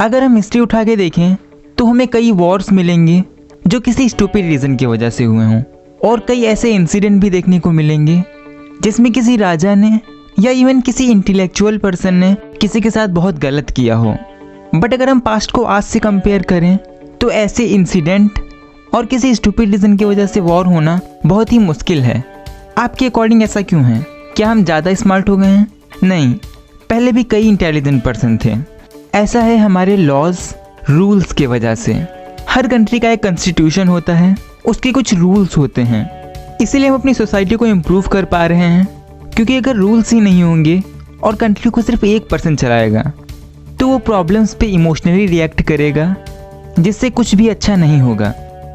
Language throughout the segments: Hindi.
अगर हम हिस्ट्री उठा के देखें तो हमें कई वॉर्स मिलेंगे जो किसी स्टूपिड रीज़न की वजह से हुए हों, और कई ऐसे इंसिडेंट भी देखने को मिलेंगे जिसमें किसी राजा ने या इवन किसी इंटेलेक्चुअल पर्सन ने किसी के साथ बहुत गलत किया हो। बट अगर हम पास्ट को आज से कंपेयर करें तो ऐसे इंसिडेंट और किसी स्टूपिड रीज़न की वजह से वॉर होना बहुत ही मुश्किल है। आपके अकॉर्डिंग ऐसा क्यों है? क्या हम ज़्यादा स्मार्ट हो गए हैं? नहीं, पहले भी कई इंटेलिजेंट पर्सन थे। ऐसा है हमारे लॉज रूल्स के वजह से। हर कंट्री का एक कॉन्स्टिट्यूशन होता है, उसके कुछ रूल्स होते हैं, इसीलिए हम अपनी सोसाइटी को इम्प्रूव कर पा रहे हैं। क्योंकि अगर रूल्स ही नहीं होंगे और कंट्री को सिर्फ एक पर्सन चलाएगा तो वो प्रॉब्लम्स पे इमोशनली रिएक्ट करेगा, जिससे कुछ भी अच्छा नहीं होगा।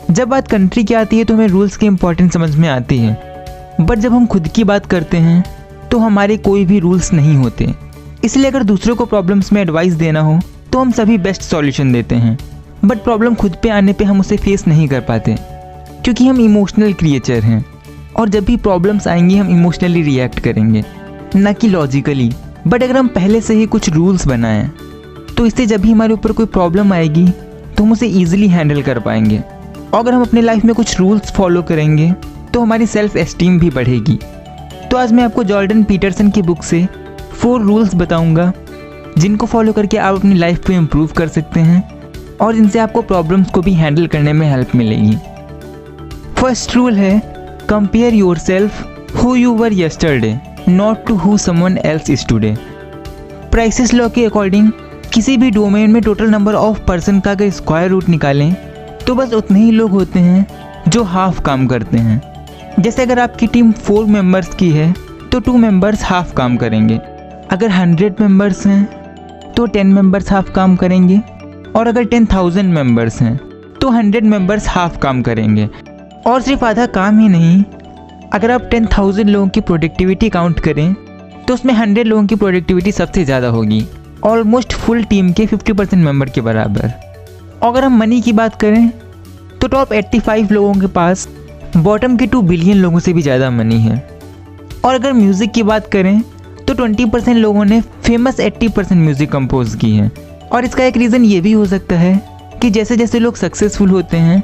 जब बात कंट्री की आती है तो हमें रूल्स की इम्पोर्टेंस समझ में आती है, बट जब हम खुद की बात करते हैं तो हमारे कोई भी रूल्स नहीं होते। इसलिए अगर दूसरों को प्रॉब्लम्स में एडवाइस देना हो तो हम सभी बेस्ट सॉल्यूशन देते हैं, बट प्रॉब्लम खुद पे आने पे हम उसे फेस नहीं कर पाते, क्योंकि हम इमोशनल क्रिएचर हैं और जब भी प्रॉब्लम्स आएंगी हम इमोशनली रिएक्ट करेंगे, ना कि लॉजिकली। बट अगर हम पहले से ही कुछ रूल्स बनाएं तो इससे जब भी हमारे ऊपर कोई प्रॉब्लम आएगी तो हम उसे ईजिली हैंडल कर पाएंगे। और अगर हम अपने लाइफ में कुछ रूल्स फॉलो करेंगे तो हमारी सेल्फ एस्टीम भी बढ़ेगी। तो आज मैं आपको जॉर्डन पीटरसन की बुक से 4 रूल्स बताऊंगा जिनको फॉलो करके आप अपनी लाइफ को इम्प्रूव कर सकते हैं और इनसे आपको प्रॉब्लम्स को भी हैंडल करने में हेल्प मिलेगी। फर्स्ट रूल है, compare yourself who you were yesterday not to who someone else is today. Price's law के अकॉर्डिंग किसी भी डोमेन में टोटल नंबर ऑफ पर्सन का अगर स्क्वायर रूट निकालें तो बस उतने ही लोग होते हैं जो हाफ काम करते हैं। जैसे अगर आपकी टीम 4 मेंबर्स की है तो 2 मेंबर्स हाफ काम करेंगे। अगर 100 मेंबर्स हैं तो 10 मेंबर्स हाफ काम करेंगे, और अगर 10,000 मेंबर्स हैं तो 100 मेंबर्स हाफ काम करेंगे। और सिर्फ आधा काम ही नहीं, अगर आप 10,000 लोगों की प्रोडक्टिविटी काउंट करें तो उसमें 100 लोगों की प्रोडक्टिविटी सबसे ज़्यादा होगी, ऑलमोस्ट फुल टीम के 50% मेंबर के बराबर। और अगर हम मनी की बात करें तो टॉप 85 लोगों के पास बॉटम के 2 बिलियन लोगों से भी ज़्यादा मनी है। और अगर म्यूज़िक की बात करें तो 20% लोगों ने फेमस 80% म्यूज़िक कंपोज की है। और इसका एक रीज़न ये भी हो सकता है कि जैसे जैसे लोग सक्सेसफुल होते हैं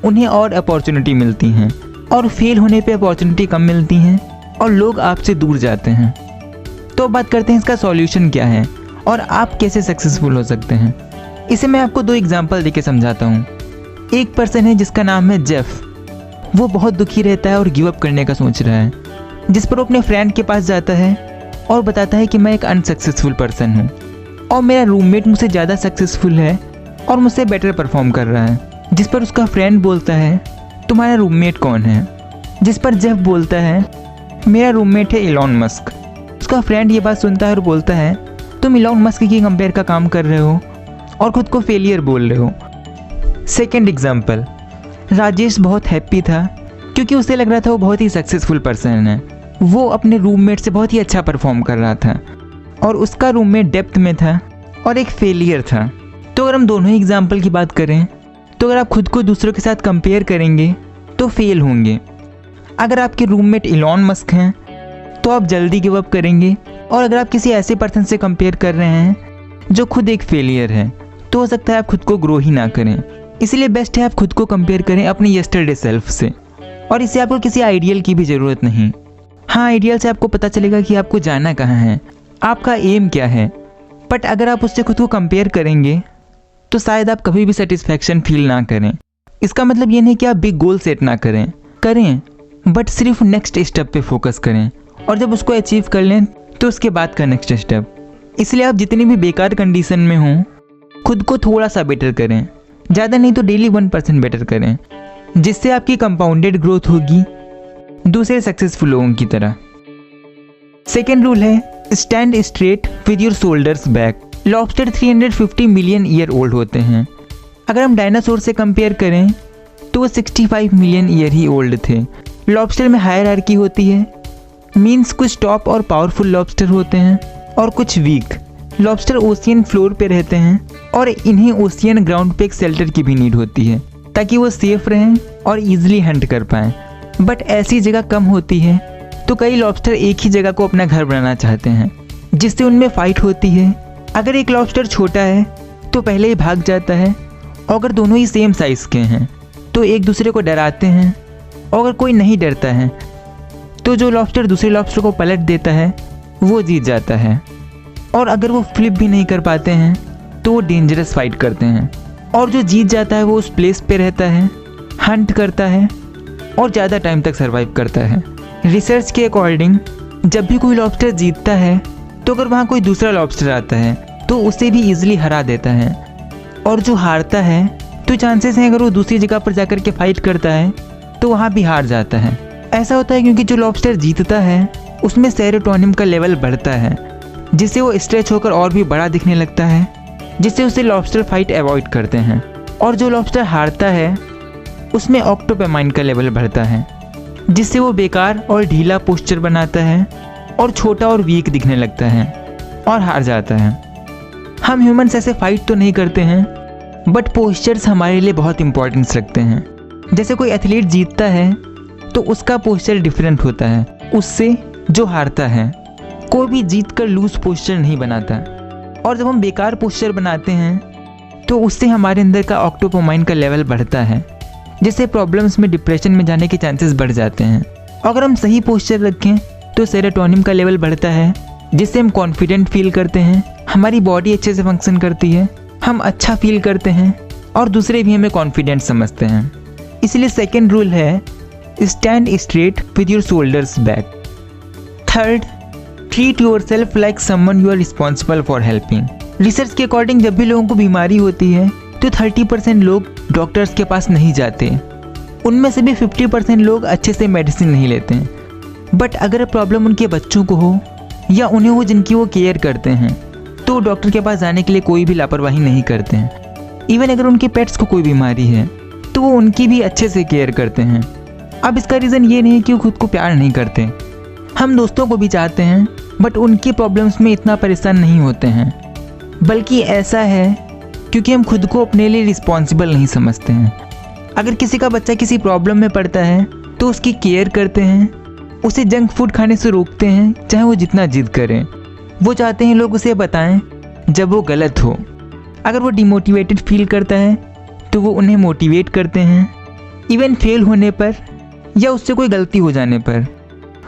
उन्हें और अपॉर्चुनिटी मिलती हैं, और फेल होने पे अपॉर्चुनिटी कम मिलती हैं और लोग आपसे दूर जाते हैं। तो बात करते हैं इसका सॉल्यूशन क्या है और आप कैसे सक्सेसफुल हो सकते हैं। इसे मैं आपको 2 एग्जांपल देके समझाता हूँ। एक पर्सन है जिसका नाम है जेफ। वो बहुत दुखी रहता है और गिव अप करने का सोच रहा है, जिस पर वो अपने फ्रेंड के पास जाता है और बताता है कि मैं एक अनसक्सेसफुल पर्सन हूँ और मेरा रूममेट मुझसे ज़्यादा सक्सेसफुल है और मुझसे बेटर परफॉर्म कर रहा है। जिस पर उसका फ्रेंड बोलता है, तुम्हारा रूममेट कौन है? जिस पर जेफ बोलता है, मेरा रूममेट है इलॉन मस्क। उसका फ्रेंड ये बात सुनता है और बोलता है, तुम इलॉन मस्क की कंपेयर का काम कर रहे हो और खुद को फेलियर बोल रहे हो। सेकेंड एग्जाम्पल, राजेश बहुत हैप्पी था क्योंकि उसे लग रहा था वो बहुत ही सक्सेसफुल पर्सन है। वो अपने रूममेट से बहुत ही अच्छा परफॉर्म कर रहा था और उसका रूममेट डेप्थ में था और एक फेलियर था। तो अगर हम दोनों ही एग्जाम्पल की बात करें तो अगर आप खुद को दूसरों के साथ कंपेयर करेंगे तो फेल होंगे। अगर आपके रूममेट इलॉन मस्क हैं तो आप जल्दी गिव अप करेंगे, और अगर आप किसी ऐसे पर्सन से कंपेयर कर रहे हैं जो खुद एक फेलियर है तो हो सकता है आप खुद को ग्रो ही ना करें। इसलिए बेस्ट है आप खुद को कंपेयर करें अपने यस्टरडे सेल्फ से, और इससे आपको किसी आइडियल की भी ज़रूरत नहीं। हाँ, आइडियल से आपको पता चलेगा कि आपको जाना कहाँ है, आपका एम क्या है, बट अगर आप उससे खुद को कंपेयर करेंगे तो शायद आप कभी भी सेटिस्फैक्शन फील ना करें। इसका मतलब ये नहीं कि आप बिग गोल सेट ना करें, बट सिर्फ नेक्स्ट स्टेप पे फोकस करें, और जब उसको अचीव कर लें तो उसके बाद का नेक्स्ट स्टेप। इसलिए आप जितनी भी बेकार कंडीशन में हों खुद को थोड़ा सा बेटर करें, ज़्यादा नहीं तो डेली 1% बेटर करें, जिससे आपकी कंपाउंडेड ग्रोथ होगी दूसरे सक्सेसफुल लोगों की तरह। सेकेंड रूल है, stand straight with your shoulders back. Lobster 350 million year old होते हैं। अगर हम डायनासोर से कंपेयर करें तो वो 65 मिलियन ईयर ही ओल्ड थे। लॉबस्टर में हायरार्की होती है, मीन्स कुछ टॉप और पावरफुल लॉबस्टर होते हैं और कुछ वीक। लॉबस्टर ओशियन फ्लोर पे रहते हैं और इन्हें ओशियन ग्राउंड पे एक शेल्टर की भी नीड होती है ताकि वो सेफ रहें और इजीली हंट कर पाएँ। बट ऐसी जगह कम होती है तो कई लॉबस्टर एक ही जगह को अपना घर बनाना चाहते हैं, जिससे उनमें फाइट होती है। अगर एक लॉबस्टर छोटा है तो पहले ही भाग जाता है, और अगर दोनों ही सेम साइज़ के हैं तो एक दूसरे को डराते हैं, और अगर कोई नहीं डरता है तो जो लॉबस्टर दूसरे लॉबस्टर को पलट देता है वो जीत जाता है। और अगर वो फ्लिप भी नहीं कर पाते हैं तो वो डेंजरस फाइट करते हैं, और जो जीत जाता है वो उस प्लेस पे रहता है, हंट करता है और ज़्यादा टाइम तक सर्वाइव करता है। रिसर्च के अकॉर्डिंग जब भी कोई लॉबस्टर जीतता है तो अगर वहाँ कोई दूसरा लॉबस्टर आता है तो उसे भी ईजिली हरा देता है, और जो हारता है तो चांसेस हैं अगर वो दूसरी जगह पर जाकर के फाइट करता है तो वहाँ भी हार जाता है। ऐसा होता है क्योंकि जो लॉबस्टर जीतता है उसमें सेरोटोनिन का लेवल बढ़ता है, जिससे वो स्ट्रेच होकर और भी बड़ा दिखने लगता है, जिससे उसे लॉबस्टर फाइट अवॉइड करते हैं। और जो लॉबस्टर हारता है उसमें ऑक्टोपेमाइन का लेवल बढ़ता है, जिससे वो बेकार और ढीला पोस्चर बनाता है और छोटा और वीक दिखने लगता है और हार जाता है। हम ह्यूमंस ऐसे फाइट तो नहीं करते हैं, बट पोस्चर्स हमारे लिए बहुत इंपॉर्टेंस रखते हैं। जैसे कोई एथलीट जीतता है तो उसका पोस्चर डिफरेंट होता है उससे जो हारता है। कोई भी जीत कर लूज पोस्चर नहीं बनाता, और जब हम बेकार पोस्चर बनाते हैं तो उससे हमारे अंदर का ऑक्टोपेमाइन का लेवल बढ़ता है, जिससे प्रॉब्लम्स में डिप्रेशन में जाने के चांसेस बढ़ जाते हैं। अगर हम सही पोस्चर रखें तो सेरोटोनिन का लेवल बढ़ता है, जिससे हम कॉन्फिडेंट फील करते हैं, हमारी बॉडी अच्छे से फंक्शन करती है, हम अच्छा फील करते हैं और दूसरे भी हमें कॉन्फिडेंट समझते हैं। इसलिए सेकेंड रूल है stand straight with your shoulders back. Third, treat yourself like someone you are responsible for helping. Research के अकॉर्डिंग जब भी लोगों को बीमारी होती है तो 30% लोग डॉक्टर्स के पास नहीं जाते, उनमें से भी 50% लोग अच्छे से मेडिसिन नहीं लेते हैं। बट अगर प्रॉब्लम उनके बच्चों को हो या उन्हें हो जिनकी वो केयर करते हैं तो डॉक्टर के पास जाने के लिए कोई भी लापरवाही नहीं करते हैं। इवन अगर उनके पेट्स को कोई बीमारी है तो वो उनकी भी अच्छे से केयर करते हैं। अब इसका रीज़न ये नहीं कि वो खुद को प्यार नहीं करते, हम दोस्तों को भी चाहते हैं बट उनकी प्रॉब्लम्स में इतना परेशान नहीं होते हैं, बल्कि ऐसा है क्योंकि हम खुद को अपने लिए रिस्पॉन्सिबल नहीं समझते हैं। अगर किसी का बच्चा किसी प्रॉब्लम में पड़ता है तो उसकी केयर करते हैं, उसे जंक फूड खाने से रोकते हैं चाहे वो जितना जिद करें। वो चाहते हैं लोग उसे बताएं जब वो गलत हो। अगर वो डिमोटिवेटेड फील करता है तो वो उन्हें मोटिवेट करते हैं। इवन फेल होने पर या उससे कोई गलती हो जाने पर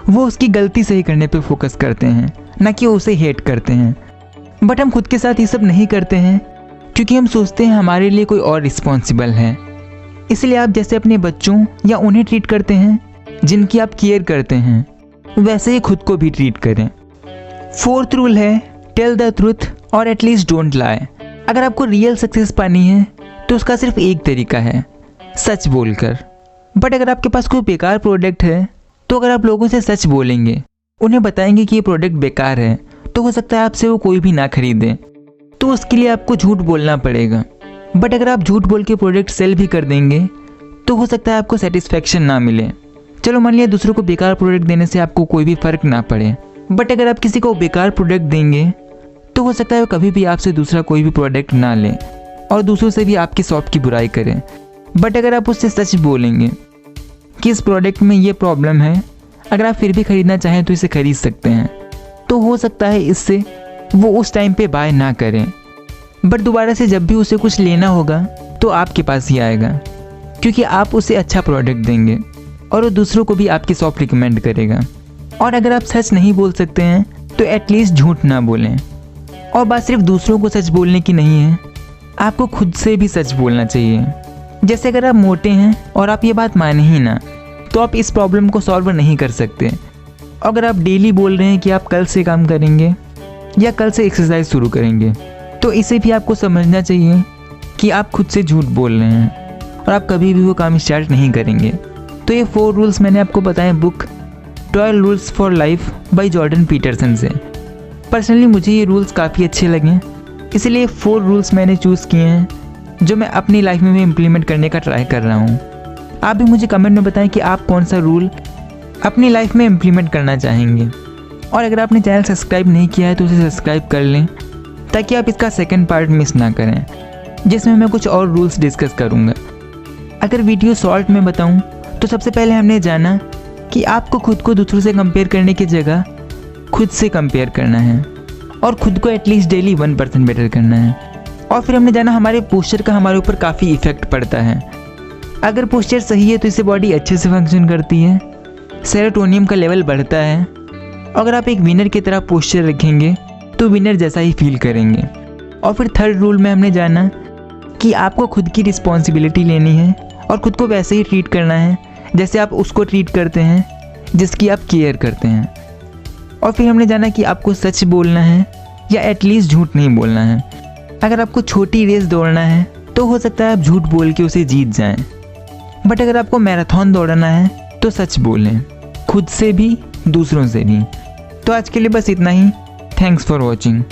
वो उसकी गलती सही करने पर फोकस करते हैं, ना कि उसे हेट करते हैं। बट हम खुद के साथ ये सब नहीं करते हैं क्योंकि हम सोचते हैं हमारे लिए कोई और रिस्पॉन्सिबल है। इसलिए आप जैसे अपने बच्चों या उन्हें ट्रीट करते हैं जिनकी आप केयर करते हैं, वैसे ही खुद को भी ट्रीट करें। फोर्थ रूल है टेल द ट्रूथ और एटलीस्ट डोंट लाई। अगर आपको रियल सक्सेस पानी है तो उसका सिर्फ एक तरीका है, सच बोलकर। बट अगर आपके पास कोई बेकार प्रोडक्ट है तो अगर आप लोगों से सच बोलेंगे, उन्हें बताएंगे कि ये प्रोडक्ट बेकार है, तो हो सकता है आपसे वो कोई भी ना खरीदे, तो उसके लिए आपको झूठ बोलना पड़ेगा। बट अगर आप झूठ बोल के प्रोडक्ट सेल भी कर देंगे तो हो सकता है आपको सेटिस्फेक्शन ना मिले। चलो मान लिया दूसरों को बेकार प्रोडक्ट देने से आपको कोई भी फ़र्क ना पड़े, बट अगर आप किसी को बेकार प्रोडक्ट देंगे तो हो सकता है वो कभी भी आपसे दूसरा कोई भी प्रोडक्ट ना ले और दूसरों से भी आपकी शॉप की बुराई करें। बट अगर आप उससे सच बोलेंगे कि इस प्रोडक्ट में ये प्रॉब्लम है, अगर आप फिर भी ख़रीदना चाहें तो इसे खरीद सकते हैं, तो हो सकता है इससे वो उस टाइम पे बाय ना करें। बट दोबारा से जब भी उसे कुछ लेना होगा तो आपके पास ही आएगा, क्योंकि आप उसे अच्छा प्रोडक्ट देंगे और वो दूसरों को भी आपकी शॉप रिकमेंड करेगा। और अगर आप सच नहीं बोल सकते हैं तो एटलीस्ट झूठ ना बोलें। और बात सिर्फ दूसरों को सच बोलने की नहीं है, आपको खुद से भी सच बोलना चाहिए। जैसे अगर आप मोटे हैं और आप ये बात माने ही ना तो आप इस प्रॉब्लम को सॉल्व नहीं कर सकते। अगर आप डेली बोल रहे हैं कि आप कल से काम करेंगे या कल से एक्सरसाइज शुरू करेंगे, तो इसे भी आपको समझना चाहिए कि आप खुद से झूठ बोल रहे हैं और आप कभी भी वो काम स्टार्ट नहीं करेंगे। तो ये 4 रूल्स मैंने आपको बताए book 12 rules for life by Jordan Peterson से। पर्सनली मुझे ये रूल्स काफ़ी अच्छे लगे, इसलिए 4 रूल्स मैंने चूज़ किए हैं जो मैं अपनी लाइफ में भी इम्प्लीमेंट करने का ट्राई कर रहा हूँ। आप भी मुझे कमेंट में बताएं कि आप कौन सा रूल अपनी लाइफ में इम्प्लीमेंट करना चाहेंगे। और अगर आपने चैनल सब्सक्राइब नहीं किया है तो उसे सब्सक्राइब कर लें, ताकि आप इसका सेकंड पार्ट मिस ना करें, जिसमें मैं कुछ और रूल्स डिस्कस करूँगा। अगर वीडियो शॉर्ट में बताऊँ तो सबसे पहले हमने जाना कि आपको खुद को दूसरों से कंपेयर करने की जगह खुद से कंपेयर करना है और खुद को एटलीस्ट डेली 1% बेटर करना है। और फिर हमने जाना हमारे पोस्चर का हमारे ऊपर काफ़ी इफेक्ट पड़ता है। अगर पोस्चर सही है तो इससे बॉडी अच्छे से फंक्शन करती है, सेरोटोनियम का लेवल बढ़ता है। अगर आप एक विनर की तरह पोस्चर रखेंगे तो विनर जैसा ही फील करेंगे। और फिर थर्ड रूल में हमने जाना कि आपको खुद की रिस्पॉन्सिबिलिटी लेनी है और ख़ुद को वैसे ही ट्रीट करना है जैसे आप उसको ट्रीट करते हैं जिसकी आप केयर करते हैं। और फिर हमने जाना कि आपको सच बोलना है या एटलीस्ट झूठ नहीं बोलना है। अगर आपको छोटी रेस दौड़ना है तो हो सकता है आप झूठ बोल के उसे जीत जाएं, बट अगर आपको मैराथन दौड़ना है तो सच बोलें, खुद से भी दूसरों से भी। तो आज के लिए बस इतना ही। Thanks for watching.